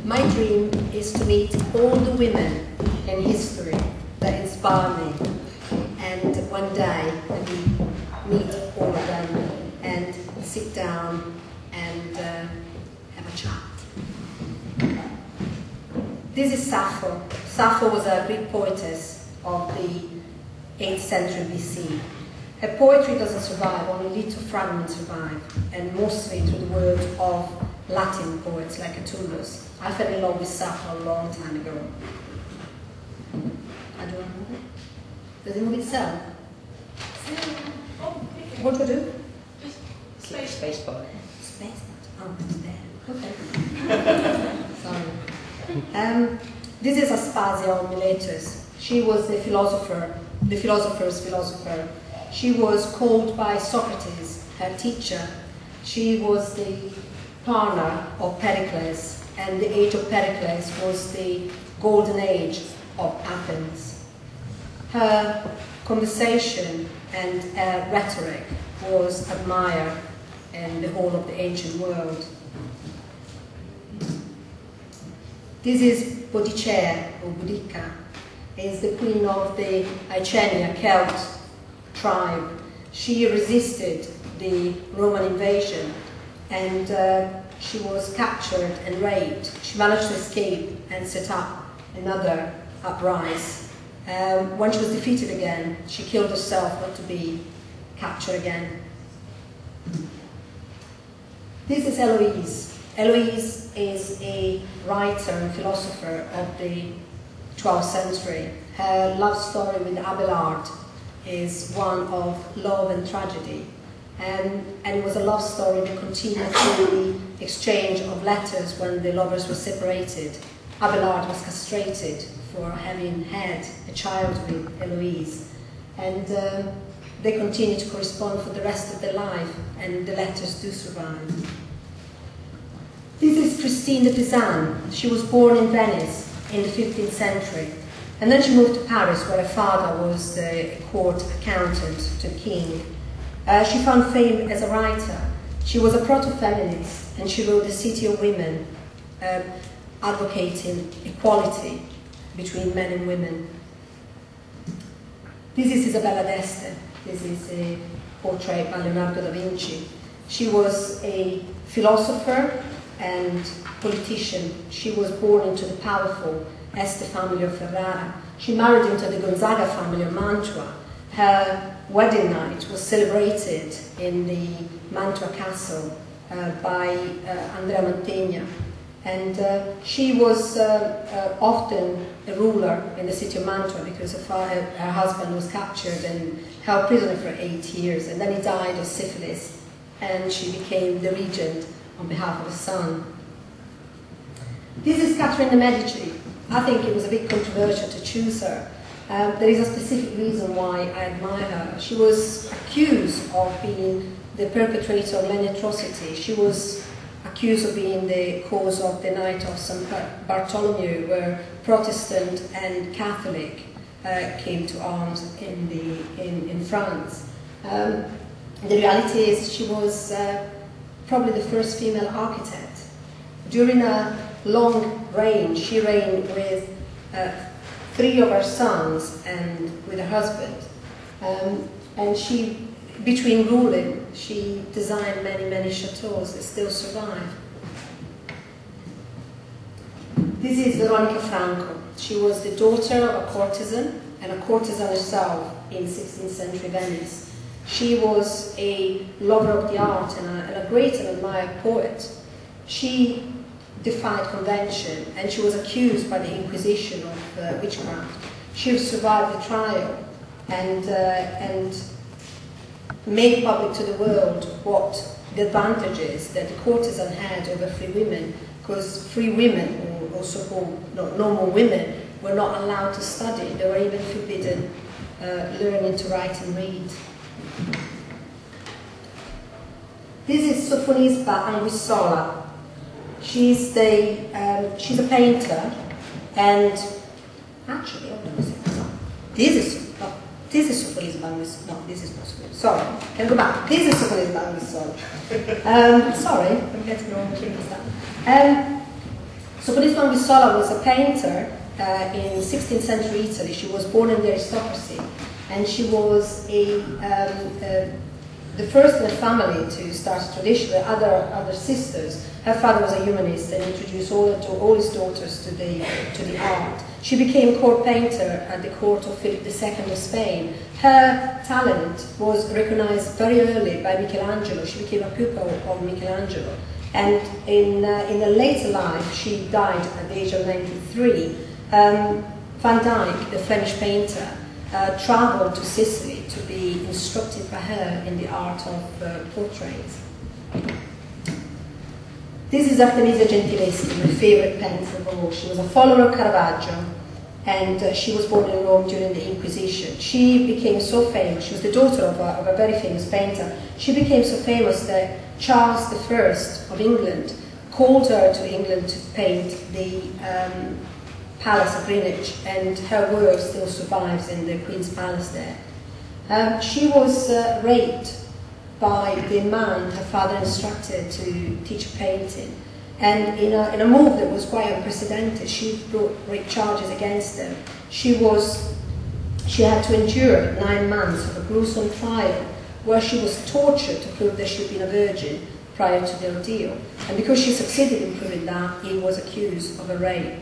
My dream is to meet all the women in history that inspire me, and one day maybe meet all of them and sit down and have a chat. This is Sappho. Sappho was a Greek poetess of the 8th century BC. Her poetry doesn't survive, only little fragments survive, and mostly through the word of Latin poets like Catullus. I fell in love with Sappho a long time ago. I don't know. Does it move itself? What do I do? Space bar. Space bar. Oh, it's there. Okay. Sorry. This is Aspasia of Miletus. She was the philosopher's philosopher. She was called by Socrates, her teacher. She was the partner of Pericles, and the age of Pericles was the golden age of Athens. Her conversation and her rhetoric was admired in the whole of the ancient world. This is Boudicca, or Boudica, is the queen of the Icenia Celt tribe. She resisted the Roman invasion, and she was captured and raped. She managed to escape and set up another uprising. When she was defeated again, she killed herself not to be captured again. This is Eloise. Eloise is a writer and philosopher of the 12th century. Her love story with Abelard is one of love and tragedy. And it was a love story that continued through the exchange of letters when the lovers were separated. Abelard was castrated for having had a child with Eloise. And they continued to correspond for the rest of their life, and the letters do survive. This is Christine de Pizan. She was born in Venice in the 15th century. And then she moved to Paris, where her father was a court accountant to the king. She found fame as a writer. She was a proto-feminist, and she wrote The City of Women, advocating equality between men and women. This is Isabella d'Este. This is a portrait by Leonardo da Vinci. She was a philosopher and politician. She was born into the powerful Este family of Ferrara. She married into the Gonzaga family of Mantua. Her wedding night was celebrated in the Mantua castle by Andrea Mantegna. And she was often a ruler in the city of Mantua because her husband was captured and held prisoner for 8 years. And then he died of syphilis, and she became the regent on behalf of her son. This is Catherine de Medici. I think it was a bit controversial to choose her. There is a specific reason why I admire her. She was accused of being the perpetrator of an atrocity. She was accused of being the cause of the night of St. Bartholomew, where Protestant and Catholic came to arms in France. The reality is she was probably the first female architect. During a long reign, she reigned with 3 of her sons and with her husband. And she, between ruling, she designed many chateaus that still survive. This is Veronica Franco. She was the daughter of a courtesan, and a courtesan herself in 16th century Venice. She was a lover of the art and a great and admired poet. She defied convention, and she was accused by the Inquisition of witchcraft. She survived the trial and made public to the world what the advantages that the courtesan had over free women, because free women, or so-called normal women, were not allowed to study. They were even forbidden learning to write and read. This is Sofonisba Anguissola. She's a painter, and actually, this is Sofonisba Anguissola. No, this is not Sofonisba. Sorry, can I go back? This is Sofonisba Anguissola. Sorry, I'm getting all mixed up. So Felice Manguissola was a painter in 16th century Italy. She was born in the aristocracy, and she was the first in the family to start a tradition. The other sisters, her father was a humanist and introduced all his daughters to the art. She became court painter at the court of Philip II of Spain. Her talent was recognized very early by Michelangelo. She became a pupil of Michelangelo. And in a later life, she died at the age of 93. Van Dyck, the Flemish painter, traveled to Sicily to be instructed by her in the art of portraits. This is Artemisia Gentileschi, my favorite painter of all. She was a follower of Caravaggio, and she was born in Rome during the Inquisition. She became so famous, she was the daughter of a very famous painter. She became so famous that Charles I of England called her to England to paint the Palace of Greenwich, and her work still survives in the Queen's Palace there. She was raped by the man her father instructed to teach her painting, and in a move that was quite unprecedented, she brought rape charges against him. She had to endure 9 months of a gruesome trial where she was tortured to prove that she had been a virgin prior to the ordeal, and because she succeeded in proving that, he was accused of a rape.